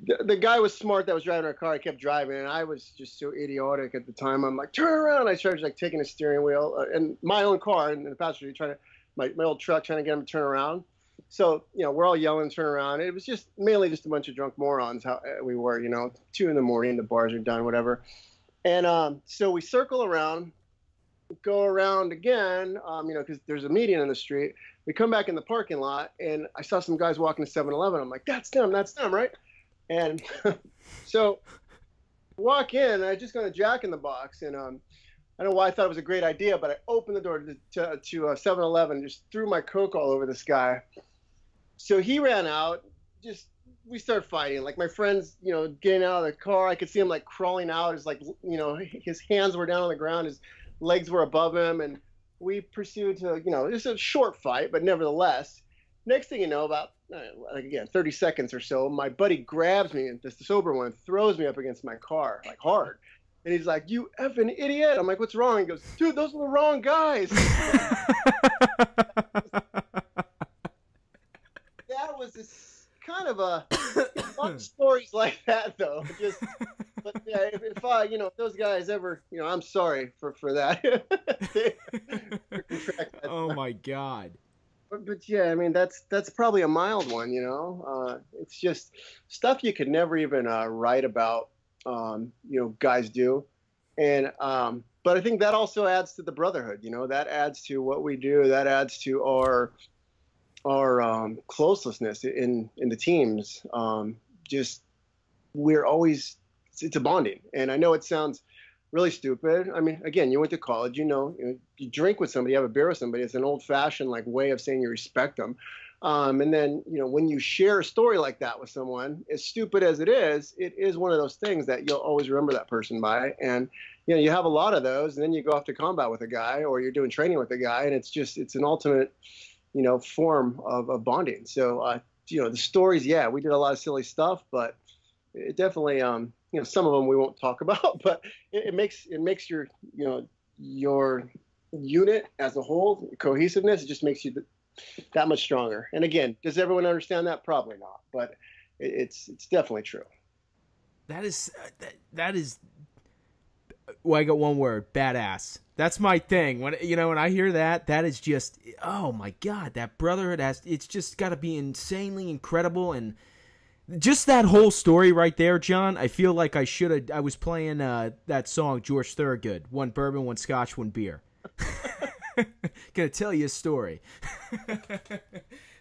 The guy was smart that was driving our car. I kept driving, and I was just so idiotic at the time. I'm like, turn around. I started like taking the steering wheel and my own car, and the passenger my old truck, trying to get him to turn around. So, we're all yelling, turn around. It was just mainly just a bunch of drunk morons. How we were, 2 in the morning, the bars are done, whatever. And so we circle around, go around again, because there's a median in the street. We come back in the parking lot, and I saw some guys walking to 7-Eleven. I'm like, that's them, right? And so walk in, and I just got a Jack in the Box, and I don't know why I thought it was a great idea, but I opened the door to 7-Eleven, just threw my Coke all over this guy. So he ran out, we started fighting. Like my friend's, getting out of the car. I could see him like crawling out. His his hands were down on the ground, his legs were above him, and we pursued to, it's a short fight, but nevertheless. Next thing you know, about, 30 seconds or so, my buddy grabs me, and the sober one throws me up against my car, like hard. And he's like, you effing idiot. I'm like, what's wrong? He goes, dude, those are the wrong guys. That was kind of a lot of stories like that though. But yeah, if I, if those guys ever, I'm sorry for that. Oh my God. But yeah, I mean that's probably a mild one. It's just stuff you could never even write about. Guys do, and but I think that also adds to the brotherhood. That adds to what we do. That adds to our closeness in the teams. Just we're always it's a bonding, and I know it sounds really stupid. I mean, again, you went to college, you drink with somebody, you have a beer with somebody. It's an old-fashioned way of saying you respect them. And then, when you share a story like that with someone, as stupid as it is one of those things that you'll always remember that person by. And, you have a lot of those, and then you go off to combat with a guy, or you're doing training with a guy, and it's an ultimate, form of bonding. So, the stories, yeah, we did a lot of silly stuff, but it definitely, some of them we won't talk about, but it makes your, your unit as a whole, cohesiveness, it just makes you that much stronger. And again, does everyone understand that? Probably not, but it's definitely true. That is, well, I got one word, badass. That's my thing. When I hear that is just, oh my God, that brotherhood it's just got to be insanely incredible. And just that whole story right there, John, I feel like I was playing that song, George Thorogood, one bourbon, one scotch, one beer. Gonna tell you a story.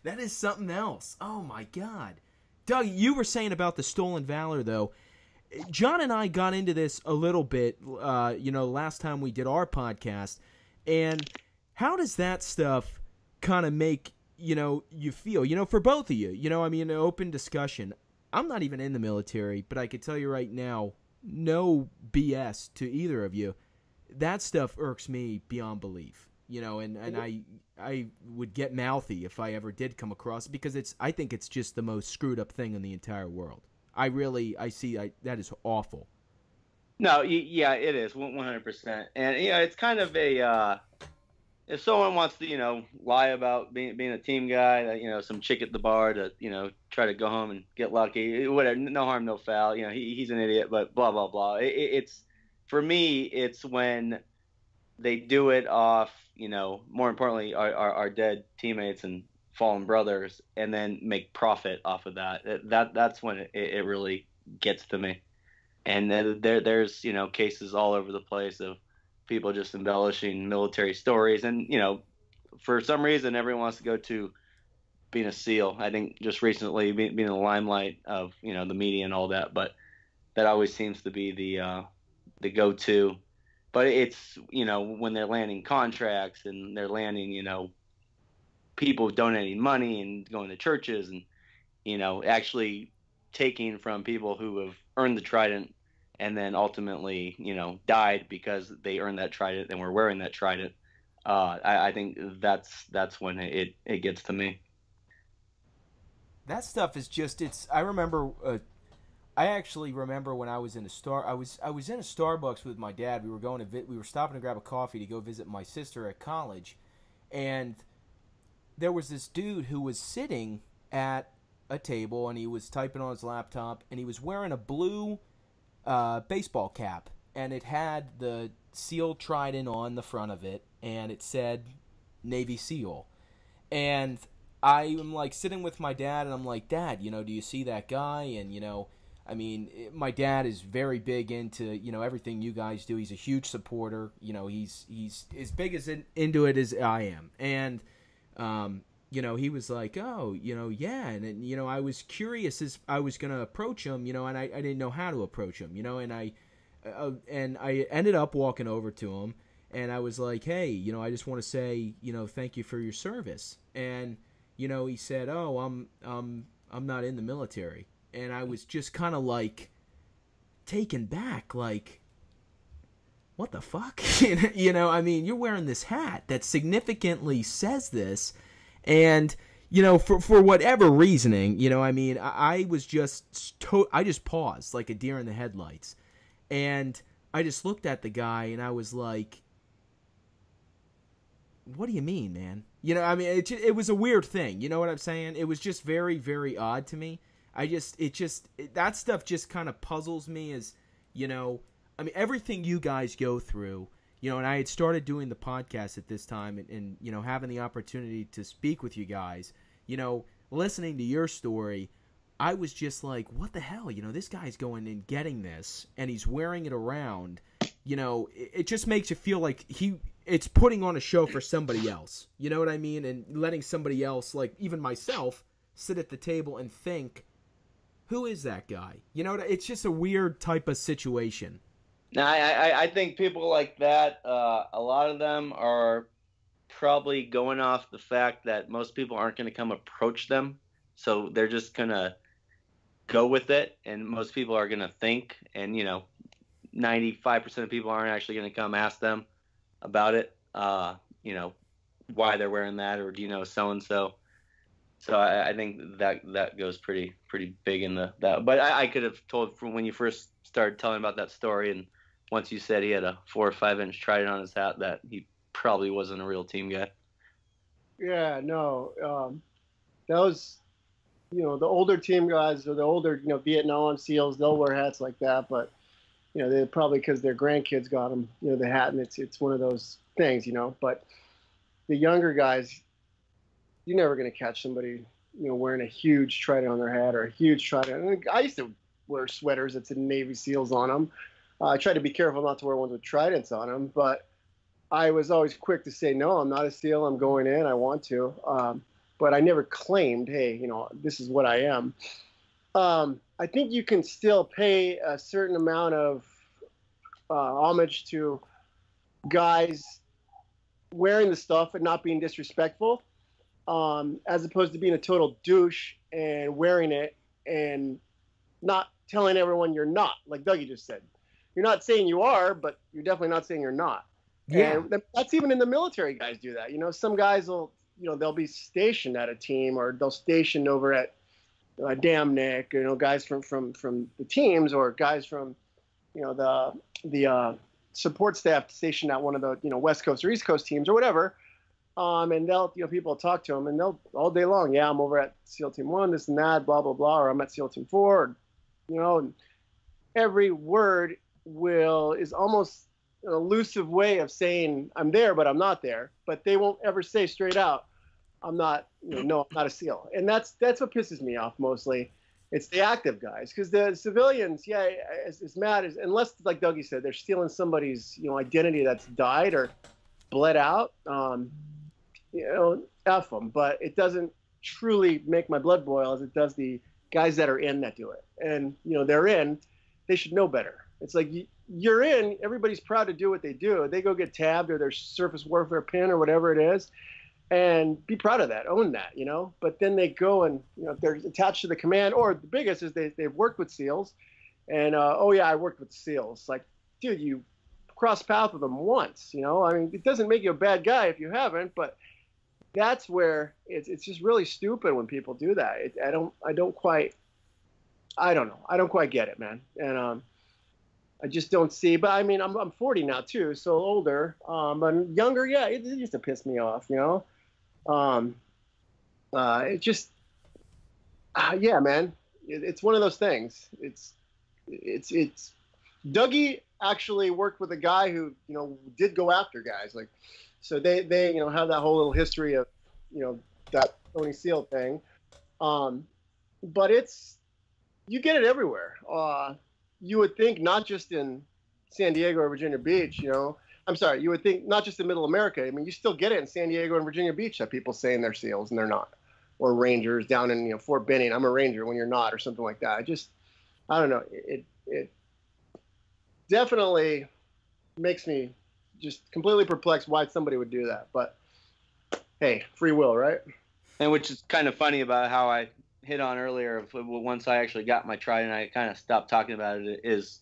That is something else. Oh my God. Doug, you were saying about the stolen valor, though. John and I got into this a little bit, last time we did our podcast. And how does that stuff kind of make you feel, for both of you, an open discussion. I'm not even in the military, but I could tell you right now, no BS to either of you. That stuff irks me beyond belief, and I would get mouthy if I ever did come across it, because I think it's just the most screwed up thing in the entire world. That is awful. No, yeah, it is 100%. And it's kind of a, if someone wants to, lie about being a team guy, that, some chick at the bar to, try to go home and get lucky, whatever, no harm, no foul, he's an idiot, but blah, blah, blah. It's, for me, it's when they do it off, more importantly, our dead teammates and fallen brothers, and then make profit off of that. That's when it really gets to me. And then there's, cases all over the place of people just embellishing military stories. And, for some reason, everyone wants to go to being a SEAL. I think just recently being in the limelight of, the media and all that, but that always seems to be the go-to. But it's, when they're landing contracts and they're landing, people donating money and going to churches and, actually taking from people who have earned the trident and then ultimately, died because they earned that trident and were wearing that trident. I think that's when it gets to me. That stuff is just, I actually remember when I was in I was in a Starbucks with my dad. We were stopping to grab a coffee to go visit my sister at college, and there was this dude who was sitting at a table, and he was typing on his laptop, and he was wearing a blue baseball cap, and it had the SEAL trident on the front of it, and it said Navy SEAL. And I am sitting with my dad, and I'm like, Dad, do you see that guy? And my dad is very big into everything you guys do. He's a huge supporter. He's as big into it as I am. And he was like, oh, yeah. And, I was curious as I was going to approach him, and I didn't know how to approach him, and I ended up walking over to him, and I was like, hey, I just want to say, thank you for your service. And, he said, oh, I'm not in the military. And I was just kind of taken back, what the fuck? You're wearing this hat that significantly says this. And, for whatever reasoning, I was I just paused like a deer in the headlights. And I just looked at the guy and I was like, what do you mean, man? It was a weird thing. You know what I'm saying? It was just very, very odd to me. that stuff just kind of puzzles me as, you know, I mean, everything you guys go through, you know, and I had started doing the podcast at this time and, you know, having the opportunity to speak with you guys, you know, listening to your story, I was just like, what the hell? You know, this guy's going and getting this and he's wearing it around. You know, it just makes you feel like it's putting on a show for somebody else. You know what I mean? And letting somebody else, like even myself, sit at the table and think, who is that guy? You know, it's just a weird type of situation. Now, I think people like that, a lot of them are probably going off the fact that most people aren't going to come approach them. So they're just going to go with it. And most people are going to think, and, you know, 95% of people aren't actually going to come ask them about it, you know, why they're wearing that, or do you know so-and-so. So I think that goes pretty big in that. But I could have told from when you first started telling about that story, and once you said he had a 4 or 5 inch trident on his hat, that he probably wasn't a real team guy. Yeah, no, that was, you know, the older team guys or the older, you know, Vietnam SEALs, they'll wear hats like that, but you know, they probably because their grandkids got them, you know, the hat, and it's one of those things, you know. But the younger guys, you're never going to catch somebody, you know, wearing a huge trident on their hat or a huge trident. And I used to wear sweaters that said Navy SEALs on them. I tried to be careful not to wear ones with tridents on them, but I was always quick to say, no, I'm not a SEAL. I'm going in. I want to. But I never claimed, hey, you know, this is what I am. I think you can still pay a certain amount of homage to guys wearing the stuff and not being disrespectful, as opposed to being a total douche and wearing it and not telling everyone you're not, like Dougie just said. You're not saying you are, but you're definitely not saying you're not. Yeah. And that's even in the military, guys do that. You know, some guys will, you know, they'll be stationed at a team, or they'll station over at Damn Nick, you know, guys from the teams, or guys from, you know, the support staff stationed at one of the, you know, West Coast or East Coast teams or whatever. And they'll, you know, people will talk to them, and they'll all day long, yeah, I'm over at SEAL Team 1, this and that, blah, blah, blah, or I'm at SEAL Team 4, or, you know, and every word is almost an elusive way of saying I'm there, but I'm not there. But they won't ever say straight out, I'm not, you know, no, I'm not a SEAL. And that's what pisses me off mostly. It's the active guys, because the civilians, yeah, as mad as, unless, like Dougie said, they're stealing somebody's, you know, identity that's died or bled out, you know, F them. But it doesn't truly make my blood boil as it does the guys that are in that do it. And, you know, they're in, they should know better. It's like, you're in, everybody's proud to do what they do. They go get tabbed or their surface warfare pin or whatever it is, and be proud of that, own that, you know. But then they go and, you know, if they're attached to the command, or the biggest is they've worked with SEALs, and oh yeah, I worked with SEALs. Like, dude, you crossed paths with them once, you know. I mean, it doesn't make you a bad guy if you haven't, but that's where it's just really stupid when people do that. I don't quite get it, man. And I just don't see. But I mean, I'm 40 now too, so older. But younger, yeah, it used to piss me off, you know. It just, yeah, man. It's one of those things. It's Dougie actually worked with a guy who, you know, did go after guys, like, so they you know, have that whole little history of, you know, that Tony Seal thing. But you get it everywhere. You would think not just in San Diego or Virginia Beach, you know. I'm sorry, you would think not just in Middle America. I mean, you still get it in San Diego and Virginia Beach that people saying they're SEALs and they're not, or Rangers down in, you know, Fort Benning. I'm a Ranger when you're not, or something like that. I don't know. It definitely makes me just completely perplexed why somebody would do that. But hey, free will, right? And which is kind of funny about how I hit on earlier, once I actually got my trident, I kind of stopped talking about it, is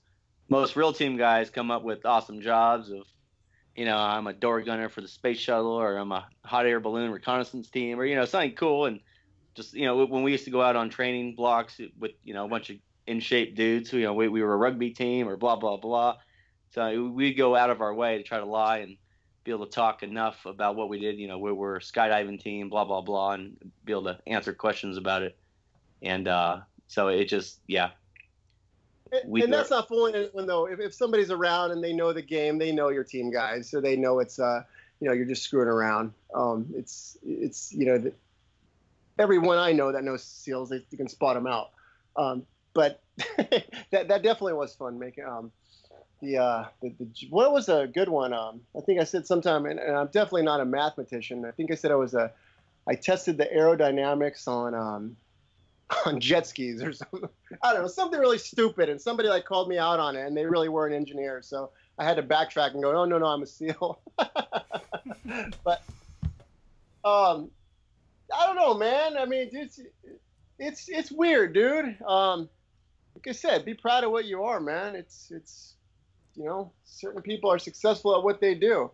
most real team guys come up with awesome jobs of, you know, I'm a door gunner for the space shuttle, or I'm a hot air balloon reconnaissance team, or, you know, something cool. And just, you know, when we used to go out on training blocks with, you know, a bunch of in shape dudes who, you know, we were a rugby team or blah, blah, blah. So we'd go out of our way to try to lie and be able to talk enough about what we did. You know, we're a skydiving team, blah, blah, blah, and be able to answer questions about it. And So it just, yeah. And that's not fooling anyone, though. If somebody's around and they know the game, they know your team guys, so they know it's you're just screwing around. It's everyone I know that knows SEALs, you can spot them out. But that definitely was fun making what was a good one? I think I said sometime, and I'm definitely not a mathematician. I think I said I tested the aerodynamics on jet skis or something. I don't know, something really stupid, and somebody like called me out on it, and they really were an engineer, so I had to backtrack and go, oh no, I'm a SEAL. But I don't know, man. I mean, it's weird, dude. Like I said, be proud of what you are, man. It's certain people are successful at what they do.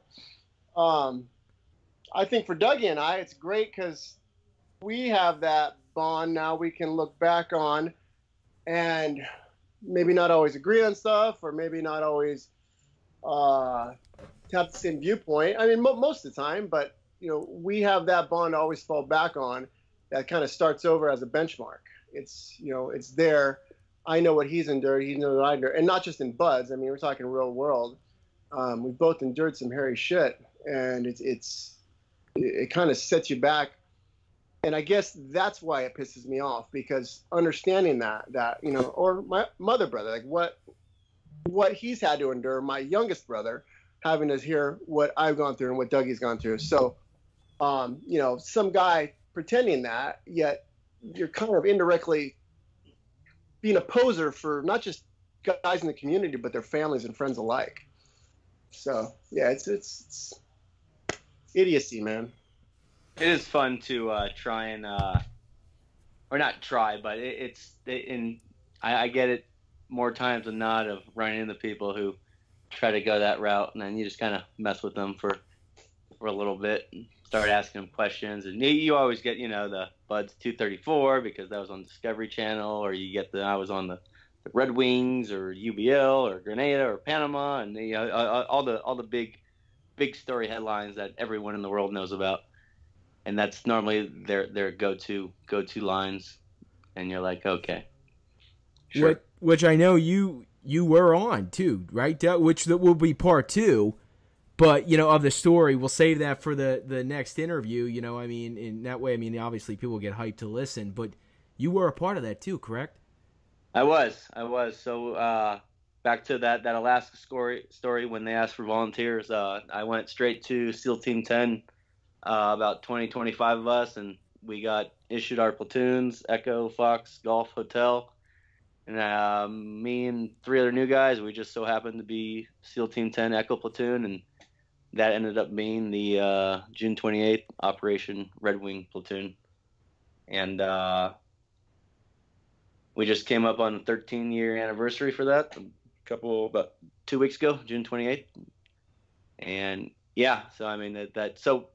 I think for Dougie and I, it's great because we have that bond now we can look back on and maybe not always agree on stuff, or maybe not always have the same viewpoint. I mean, most of the time, but we have that bond to always fall back on that kind of starts over as a benchmark. It's there. I know what he's endured. He knows what I endured. And not just in buds. I mean, we're talking real world. We've both endured some hairy shit, and it kind of sets you back. And I guess that's why it pisses me off, because understanding that or my other brother, like what he's had to endure, my youngest brother, having to hear what I've gone through and what Dougie's gone through. So, some guy pretending that, yet you're kind of indirectly being a poser for not just guys in the community, but their families and friends alike. So yeah, it's idiocy, man. It is fun to try and, or not try, but I get it more times than not of running into people who try to go that route, and then you just kind of mess with them for a little bit and start asking them questions. And you always get, the Buds 234 because that was on Discovery Channel, or you get I was on the Red Wings or UBL or Grenada or Panama, and all the big story headlines that everyone in the world knows about. And that's normally their go-to lines, and you're like, okay, sure. Which I know you were on too, right? Which will be part 2, but of the story. We'll save that for the next interview. I mean, in that way, I mean, obviously people get hyped to listen, but you were a part of that too, correct? I was. So back to that Alaska story when they asked for volunteers, I went straight to SEAL Team 10. About 25 of us, and we got issued our platoons: Echo, Fox, Golf, Hotel, and me and 3 other new guys. We just so happened to be SEAL Team 10 Echo Platoon, and that ended up being the June 28th Operation Red Wing Platoon. And we just came up on the 13-year anniversary for that about 2 weeks ago, June 28th. And yeah, so I mean so.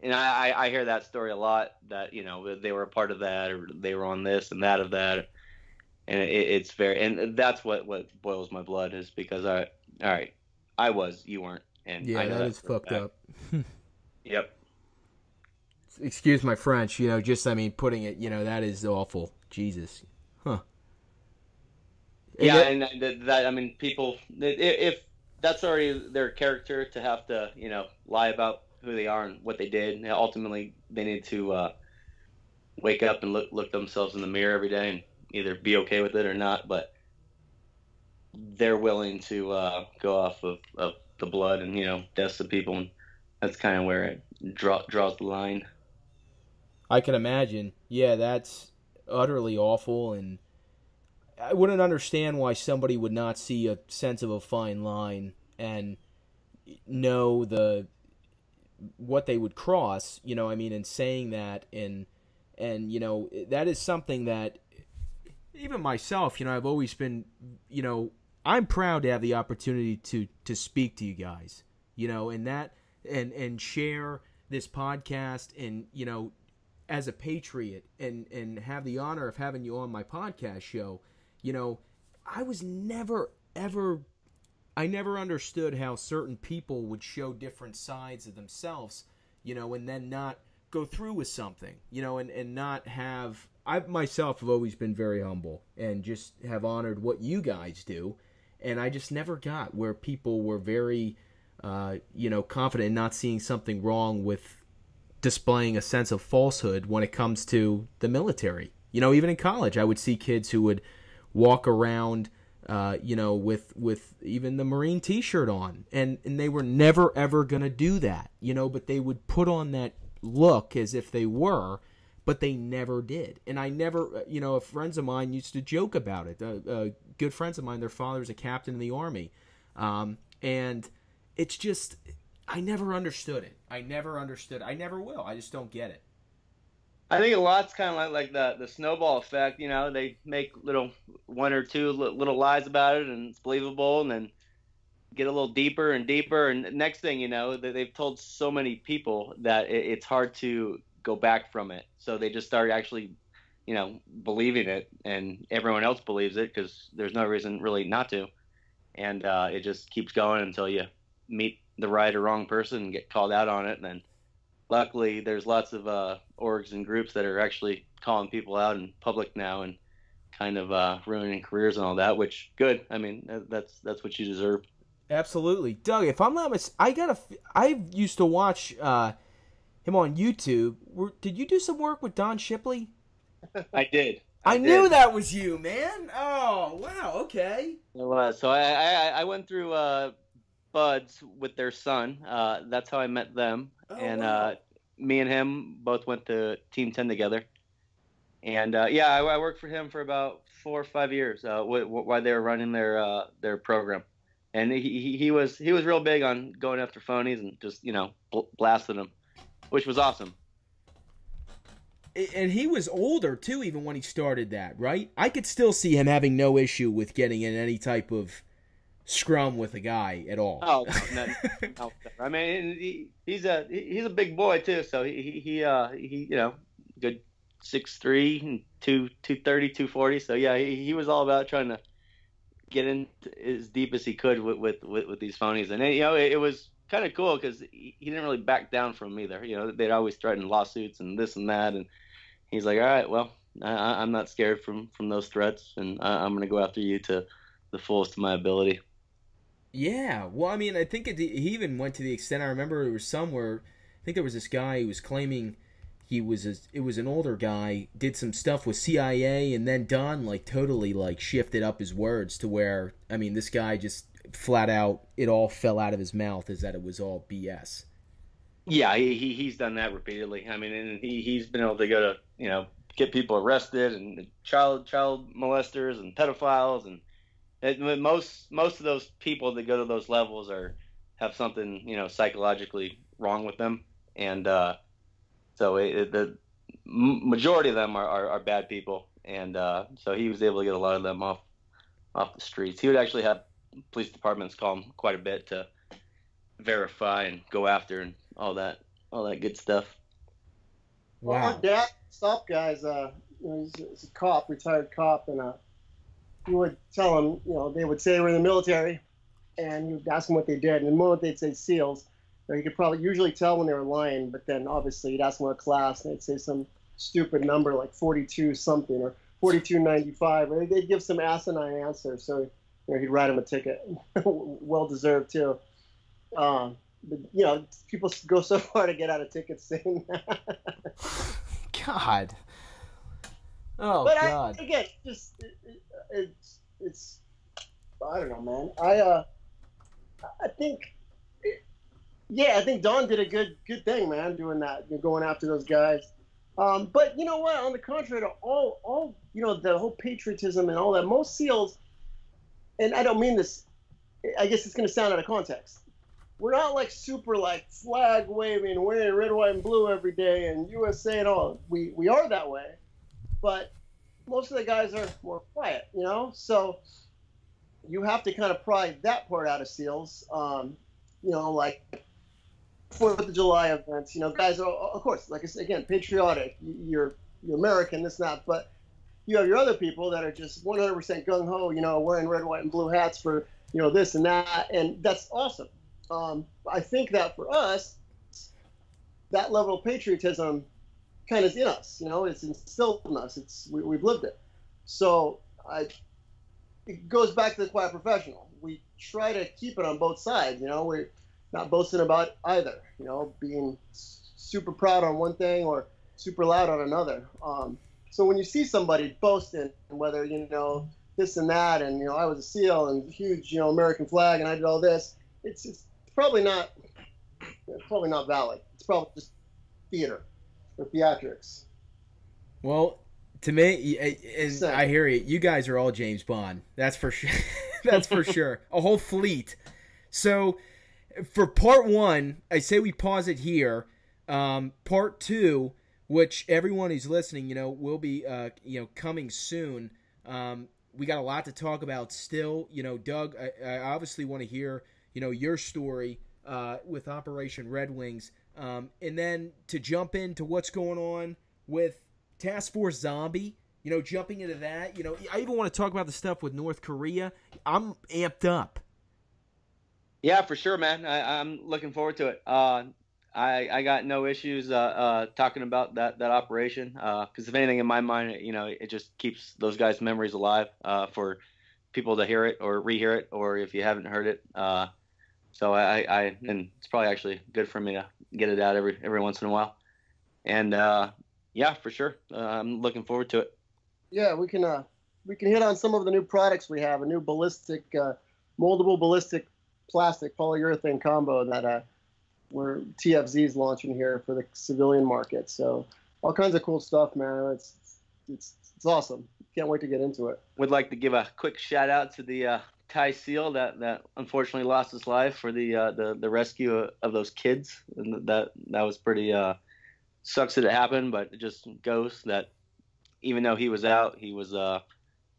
And I hear that story a lot, that they were a part of that, or they were on this and that of that, and it's very, and that's what boils my blood, is because I was, you weren't, and yeah, I know that is fucked up. Yep. Excuse my French, just putting it, that is awful. Jesus, huh? Yeah, and that I mean, people, if that's already their character, to have to lie about who they are and what they did, and ultimately they need to wake up and look themselves in the mirror every day and either be okay with it or not. But they're willing to go off of the blood and deaths of people, and that's kind of where it draws the line. I can imagine. Yeah, that's utterly awful, and I wouldn't understand why somebody would not see a sense of a fine line and know what they would cross, in saying that, and that is something that even myself, I've always been, I'm proud to have the opportunity to speak to you guys, and that, and share this podcast, and, as a patriot, and have the honor of having you on my podcast show. I was never, ever, I never understood how certain people would show different sides of themselves, and then not go through with something, and not have I myself have always been very humble and just have honored what you guys do. And I just never got where people were very, confident in not seeing something wrong with displaying a sense of falsehood when it comes to the military. Even in college, I would see kids who would walk around, with even the Marine T-shirt on, and they were never ever gonna do that, but they would put on that look as if they were, but they never did. And I never, friends of mine used to joke about it. Good friends of mine, their father was a captain in the Army, and it's just, I never understood it. I never will. I just don't get it. I think a lot's kind of like the snowball effect. They make one or two little lies about it, and it's believable, and then get a little deeper and deeper, and next thing you know, they've told so many people that it's hard to go back from it. So they just start actually, believing it, and everyone else believes it because there's no reason really not to, and it just keeps going until you meet the right or wrong person and get called out on it, and then luckily there's lots of orgs and groups that are actually calling people out in public now and kind of ruining careers and all that, which good. I mean, that's what you deserve. Absolutely. Doug, if I'm not I used to watch him on YouTube. Did you do some work with Don Shipley? I did. I knew that was you, man. Oh, wow, okay. It was. So I went through buds with their son. That's how I met them. Oh, and wow. Me and him both went to Team 10 together. And I worked for him for about 4 or 5 years while they were running their program. And he was real big on going after phonies and just blasting them, which was awesome. And he was older too, even when he started that, right? I could still see him having no issue with getting in any type of scrum with a guy at all. Oh, no. I mean, he's a big boy too, so he good 6'3" and 230, 240. So yeah, he was all about trying to get in as deep as he could with these phonies, and it was kind of cool because he didn't really back down from them either. They'd always threaten lawsuits and this and that, and he's like, all right, well, I'm not scared from those threats, and I'm going to go after you to the fullest of my ability. Yeah, well, I mean, I think he even went to the extent, I remember there was somewhere, I think there was this guy who was claiming it was an older guy, did some stuff with CIA, and then Don totally shifted up his words to where, I mean, this guy just flat out, it all fell out of his mouth as that it was all BS. Yeah, he's done that repeatedly. I mean, and he's been able to go to, get people arrested, and child molesters and pedophiles, and most of those people that go to those levels have something, psychologically wrong with them, and so the majority of them are bad people, and so he was able to get a lot of them off the streets. He would actually have police departments call him quite a bit to verify and go after and all that good stuff. Wow. Well, our dad stopped guys. He's a cop, retired cop, and he would tell them, they would say they were in the military, and you would ask them what they did, and the moment they'd say SEALs, you could probably usually tell when they were lying, but then obviously you'd ask them what class, and they'd say some stupid number like 42 something or 4295, or they'd give some asinine answer. So he'd write him a ticket, well deserved too. But people go so far to get out of tickets saying that. God. Oh, but God. Again, just it's I don't know, man. I think. Yeah, I think Don did a good thing, man, doing that, going after those guys. But you know what? On the contrary to all the whole patriotism and all that, most SEALs, and I don't mean this, I guess it's going to sound out of context. We're not super flag waving, wearing red, white, and blue every day, and USA and all. We are that way, but most of the guys are more quiet, So you have to kind of pry that part out of SEALs. 4th of July events, guys are, of course, like I said, again, patriotic. You're American, this, not, but you have your other people that are just 100% gung ho, wearing red, white, and blue hats for, this and that, and that's awesome. I think that for us, that level of patriotism kind of in us, you know, it's instilled in us. We've lived it. So it goes back to the quiet professional. We try to keep it on both sides, you know. We're not boasting about either, you know, being super proud on one thing or super loud on another. So when you see somebody boasting, whether, you know, this and that, and, you know, I was a SEAL and huge, you know, American flag and I did all this, it's probably not valid. It's probably just theater or theatrics. Well, to me, and I hear you. You guys are all James Bond. That's for sure. That's for sure. A whole fleet. So, for part 1, I say we pause it here. Part 2, which everyone who's listening, you know, will be, you know, coming soon. We got a lot to talk about still. You know, Doug, I obviously want to hear, you know, your story with Operation Red Wings, and then to jump into what's going on with Task Force Zombie, you know, jumping into that. You know, I even want to talk about the stuff with North Korea. I'm amped up. Yeah, for sure, man. I'm looking forward to it. I got no issues talking about that operation, because if anything, in my mind, you know, it just keeps those guys' memories alive for people to hear it or rehear it, or if you haven't heard it. So and it's probably actually good for me to get it out every once in a while. And yeah, for sure, I'm looking forward to it. Yeah, we can hit on some of the new products we have. A new ballistic, moldable ballistic plastic polyurethane combo that we're TFZ's launching here for the civilian market. So all kinds of cool stuff, man. It's awesome. Can't wait to get into it. Would like to give a quick shout out to the Thai SEAL that unfortunately lost his life for the rescue of those kids. And that was pretty sucks that it happened, but it just goes that even though he was out, he was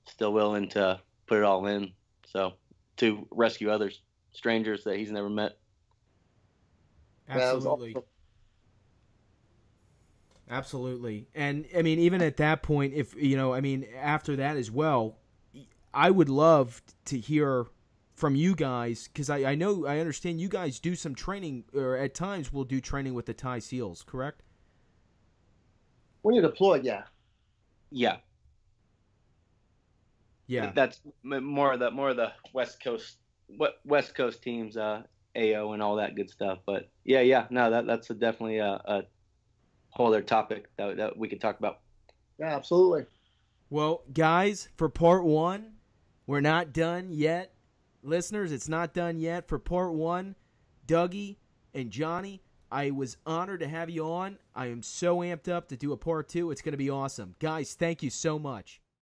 still willing to put it all in. So to rescue others, strangers that he's never met. Absolutely. Yeah, Absolutely. And I mean, even at that point, if, you know, I mean, after that as well, I would love to hear from you guys, because I understand you guys do some training, or at times will do training with the Thai SEALs, correct? When you're deployed, yeah. Yeah. Yeah. That's more of the West Coast teams, AO and all that good stuff. But yeah, no, that's definitely a whole other topic that we could talk about. Yeah, absolutely. Well, guys, for part 1, we're not done yet. Listeners, it's not done yet. For part 1, Dougie and Johnny, I was honored to have you on. I am so amped up to do a part 2. It's going to be awesome. Guys, thank you so much.